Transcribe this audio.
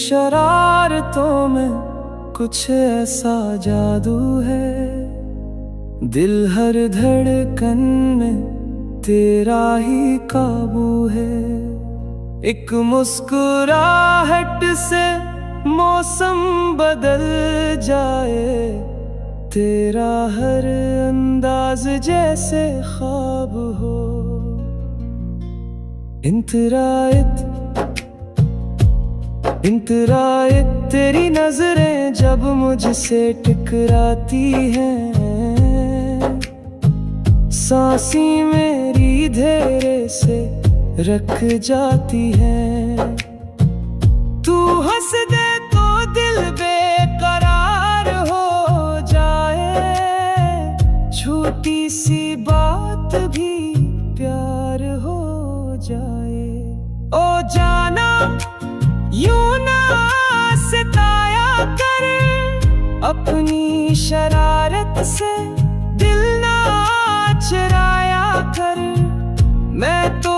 शरारतों में कुछ ऐसा जादू है, दिल हर धड़कन में तेरा ही काबू है। एक मुस्कुराहट से मौसम बदल जाए, तेरा हर अंदाज जैसे ख्वाब हो। इंतराए तेरी नजरें जब मुझसे टकराती हैं, सांसें मेरी धीरे से रख जाती है। तू हंस दे तो दिल बेकरार हो जाए, छोटी सी बात भी प्यार हो जाए। ओ जाना यूं ना सताया कर, अपनी शरारत से दिल ना चुराया कर। मैं तो